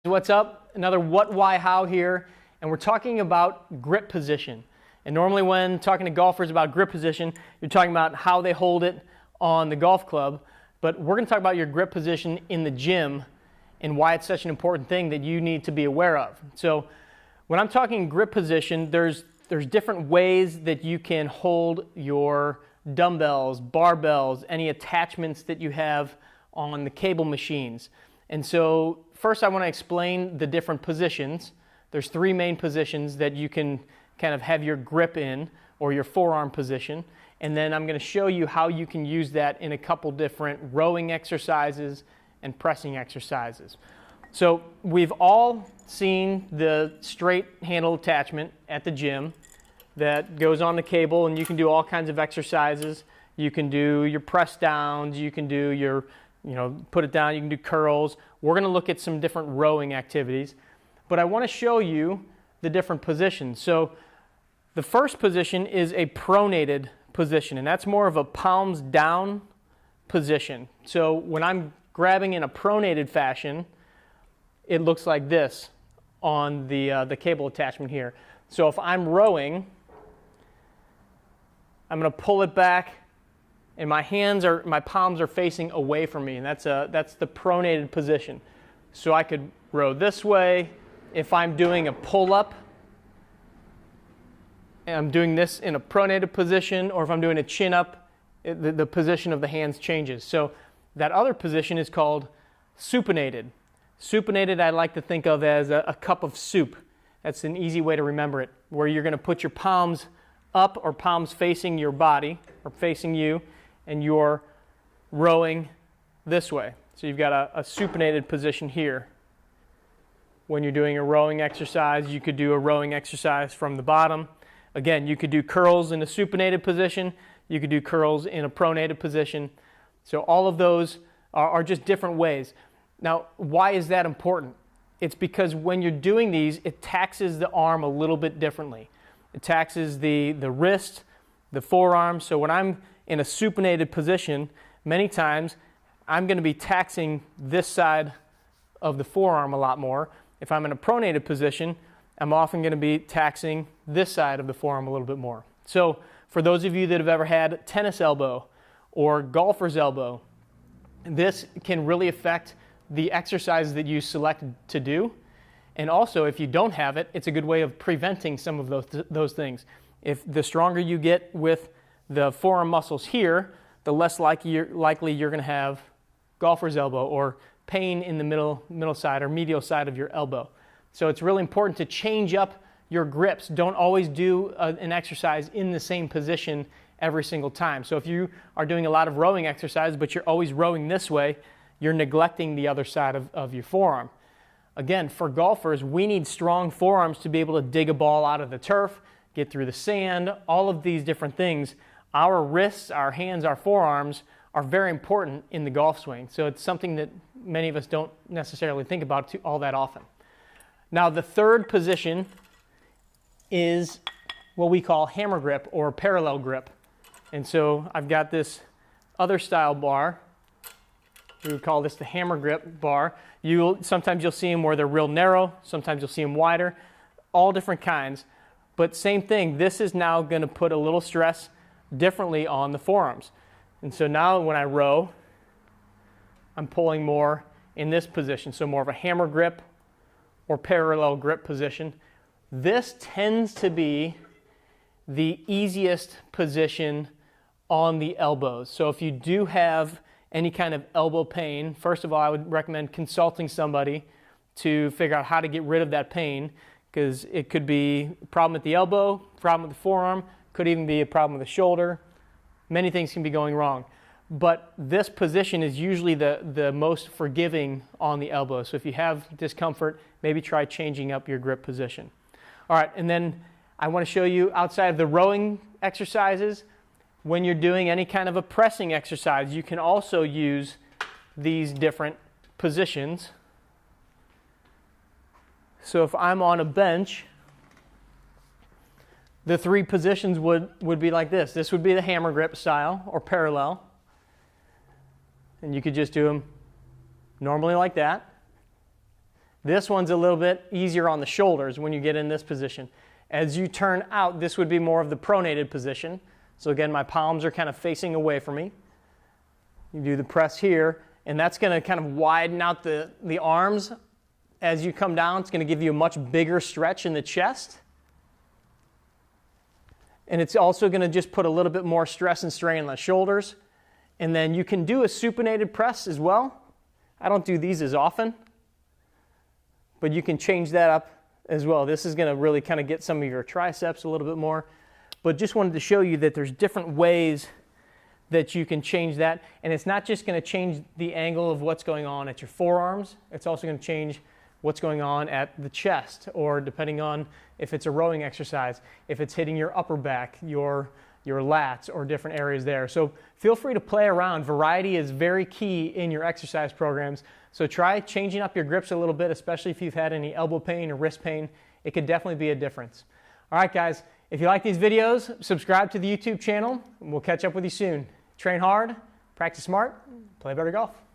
What's up? Another what, why, how here, and we're talking about grip position. And normally when talking to golfers about grip position, you're talking about how they hold it on the golf club, but we're going to talk about your grip position in the gym and why it's such an important thing that you need to be aware of. So when I'm talking grip position, there's different ways that you can hold your dumbbells, barbells, any attachments that you have on the cable machines. And so first I want to explain the different positions. There's three main positions that you can kind of have your grip in, or your forearm position. And then I'm going to show you how you can use that in a couple different rowing exercises and pressing exercises. So we've all seen the straight handle attachment at the gym that goes on the cable, and you can do all kinds of exercises. You can do your press downs, you can do your put it down, you can do curls. We're going to look at some different rowing activities, but I want to show you the different positions. So the first position is a pronated position, and that's more of a palms down position. So when I'm grabbing in a pronated fashion, it looks like this on the cable attachment here. So if I'm rowing, I'm going to pull it back, and my palms are facing away from me, and that's the pronated position. So I could row this way. If I'm doing a pull-up, and I'm doing this in a pronated position, or if I'm doing a chin-up, the position of the hands changes. So that other position is called supinated. Supinated I like to think of as a cup of soup. That's an easy way to remember it, where you're going to put your palms up or palms facing your body or facing you, and you're rowing this way. So you've got a supinated position here. When you're doing a rowing exercise, you could do a rowing exercise from the bottom. Again, you could do curls in a supinated position. You could do curls in a pronated position. So all of those are just different ways. Now, why is that important? It's because when you're doing these, it taxes the arm a little bit differently. It taxes the wrist, the forearm. So when I'm in a supinated position, many times I'm going to be taxing this side of the forearm a lot more. If I'm in a pronated position, I'm often going to be taxing this side of the forearm a little bit more. So for those of you that have ever had tennis elbow or golfer's elbow, this can really affect the exercises that you select to do. And also, if you don't have it, it's a good way of preventing some of those things. If the stronger you get with the forearm muscles here, the less likely you're going to have golfer's elbow or pain in the middle side or medial side of your elbow. So it's really important to change up your grips. Don't always do an exercise in the same position every single time. So if you are doing a lot of rowing exercise, but you're always rowing this way, you're neglecting the other side of your forearm. Again, for golfers, we need strong forearms to be able to dig a ball out of the turf, get through the sand, all of these different things. Our wrists, our hands, our forearms are very important in the golf swing. So it's something that many of us don't necessarily think about all that often. Now, the third position is what we call hammer grip or parallel grip. And so I've got this other style bar. We would call this the hammer grip bar. Sometimes you'll see them where they're real narrow. Sometimes you'll see them wider. All different kinds. But same thing, this is now going to put a little stress differently on the forearms. And so now when I row, I'm pulling more in this position. So more of a hammer grip or parallel grip position. This tends to be the easiest position on the elbows. So if you do have any kind of elbow pain, first of all, I would recommend consulting somebody to figure out how to get rid of that pain, because it could be a problem at the elbow, problem with the forearm, could even be a problem with the shoulder. Many things can be going wrong. But this position is usually the most forgiving on the elbow. So if you have discomfort, maybe try changing up your grip position. All right, and then I want to show you outside of the rowing exercises, when you're doing any kind of a pressing exercise, you can also use these different positions. So if I'm on a bench, the three positions would be like this. This would be the hammer grip style or parallel. And you could just do them normally like that. This one's a little bit easier on the shoulders when you get in this position. As you turn out, this would be more of the pronated position. So again, my palms are kind of facing away from me. You do the press here, and that's going to kind of widen out the arms as you come down. It's going to give you a much bigger stretch in the chest. And it's also going to just put a little bit more stress and strain on the shoulders. And then you can do a supinated press as well. I don't do these as often, but you can change that up as well. This is going to really kind of get some of your triceps a little bit more. But just wanted to show you that there's different ways that you can change that. And it's not just going to change the angle of what's going on at your forearms. It's also going to change what's going on at the chest, or depending on if it's a rowing exercise, if it's hitting your upper back, your lats, or different areas there. So feel free to play around. Variety is very key in your exercise programs. So try changing up your grips a little bit, especially if you've had any elbow pain or wrist pain. It could definitely be a difference. All right, guys, if you like these videos, subscribe to the YouTube channel, and we'll catch up with you soon. Train hard, practice smart, play better golf.